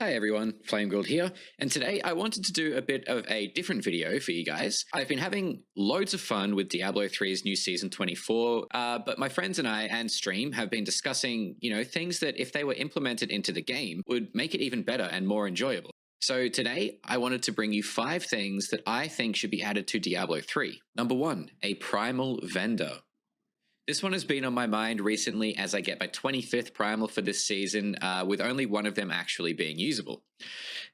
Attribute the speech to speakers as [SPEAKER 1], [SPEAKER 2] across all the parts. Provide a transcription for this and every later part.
[SPEAKER 1] Hi everyone, FlameGold here, and today I wanted to do a bit of a different video for you guys. I've been having loads of fun with Diablo 3's new Season 24, but my friends and I and Stream have been discussing, things that if they were implemented into the game would make it even better and more enjoyable. So today I wanted to bring you 5 things that I think should be added to Diablo 3. Number 1, a Primal Vendor. This one has been on my mind recently as I get my 25th Primal for this season, with only one of them actually being usable.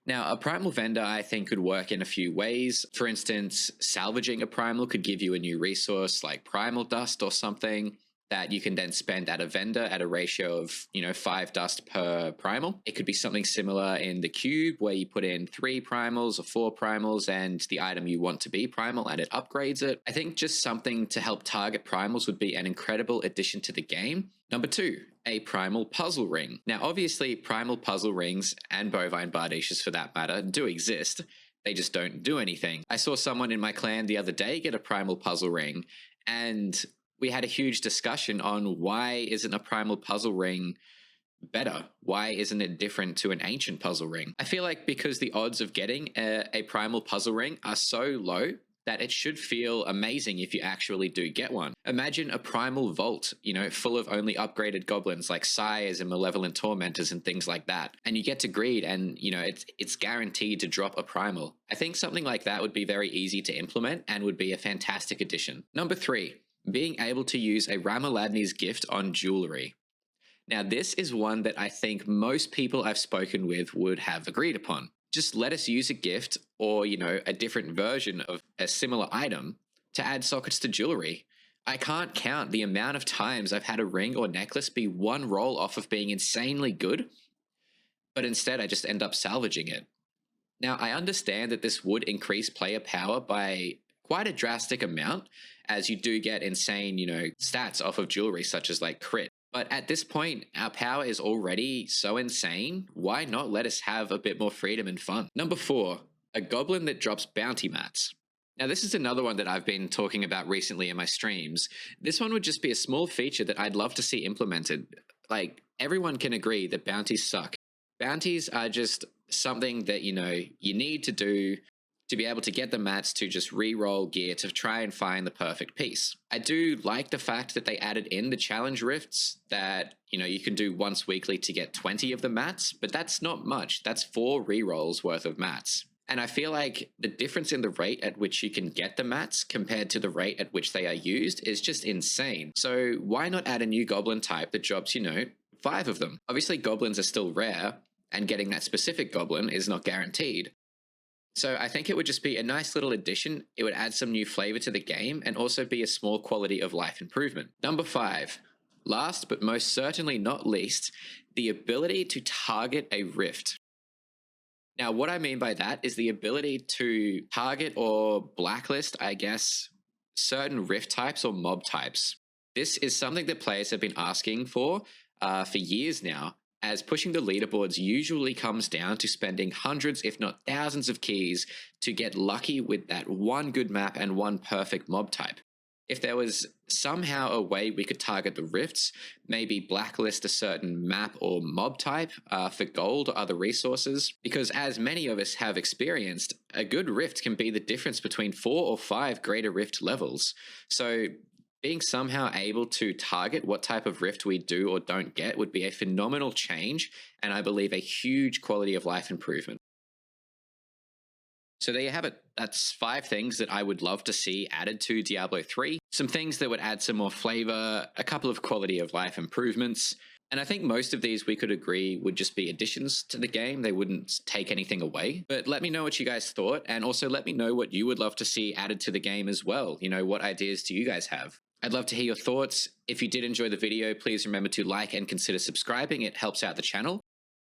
[SPEAKER 1] Now, a Primal Vendor I think could work in a few ways. For instance, salvaging a Primal could give you a new resource like Primal Dust or something that you can then spend at a vendor at a ratio of, 5 dust per primal. It could be something similar in the cube where you put in 3 primals or 4 primals and the item you want to be primal and it upgrades it. I think just something to help target primals would be an incredible addition to the game. Number 2, a primal puzzle ring. Now, obviously, primal puzzle rings and bovine bardacious for that matter do exist. They just don't do anything. I saw someone in my clan the other day get a primal puzzle ring, and we had a huge discussion on why isn't a primal puzzle ring better? Why isn't it different to an ancient puzzle ring? I feel like because the odds of getting a primal puzzle ring are so low that it should feel amazing if you actually do get one. Imagine a primal vault, full of only upgraded goblins like sires and malevolent tormentors and things like that. And you get to greed and, it's guaranteed to drop a primal. I think something like that would be very easy to implement and would be a fantastic addition. Number 3, being able to use a Ramaladni's gift on jewelry. Now, this is one that I think most people I've spoken with would have agreed upon. Just let us use a gift or, a different version of a similar item to add sockets to jewelry. I can't count the amount of times I've had a ring or necklace be one roll off of being insanely good, but instead I just end up salvaging it. Now, I understand that this would increase player power by quite a drastic amount, as you do get insane, stats off of jewelry, such as like crit. But at this point, our power is already so insane, why not let us have a bit more freedom and fun? Number 4, a goblin that drops bounty mats. Now, this is another one that I've been talking about recently in my streams. This one would just be a small feature that I'd love to see implemented. Like, everyone can agree that bounties suck. Bounties are just something that, you need to do to be able to get the mats to just re-roll gear to try and find the perfect piece. I do like the fact that they added in the challenge rifts that, you can do once weekly to get 20 of the mats, but that's not much. That's 4 re-rolls worth of mats. And I feel like the difference in the rate at which you can get the mats compared to the rate at which they are used is just insane. So why not add a new goblin type that drops, 5 of them? Obviously, goblins are still rare, and getting that specific goblin is not guaranteed. So I think it would just be a nice little addition. It would add some new flavor to the game and also be a small quality of life improvement. Number 5, last but most certainly not least, the ability to target a rift. Now, what I mean by that is the ability to target or blacklist, I guess, certain rift types or mob types. This is something that players have been asking for years now, as pushing the leaderboards usually comes down to spending hundreds, if not thousands of keys to get lucky with that one good map and one perfect mob type. If there was somehow a way we could target the rifts, maybe blacklist a certain map or mob type for gold or other resources, because as many of us have experienced, a good rift can be the difference between 4 or 5 greater rift levels. So being somehow able to target what type of rift we do or don't get would be a phenomenal change, and I believe a huge quality of life improvement. So there you have it. That's 5 things that I would love to see added to Diablo 3. Some things that would add some more flavor, a couple of quality of life improvements, and I think most of these we could agree would just be additions to the game. They wouldn't take anything away. But let me know what you guys thought, and also let me know what you would love to see added to the game as well. What ideas do you guys have? I'd love to hear your thoughts. If you did enjoy the video, please remember to like and consider subscribing. It helps out the channel.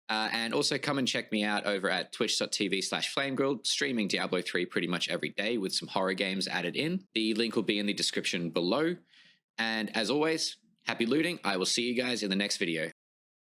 [SPEAKER 1] And also come and check me out over at twitch.tv/FlameGold, streaming Diablo 3 pretty much every day with some horror games added in. The link will be in the description below. And as always, happy looting. I will see you guys in the next video.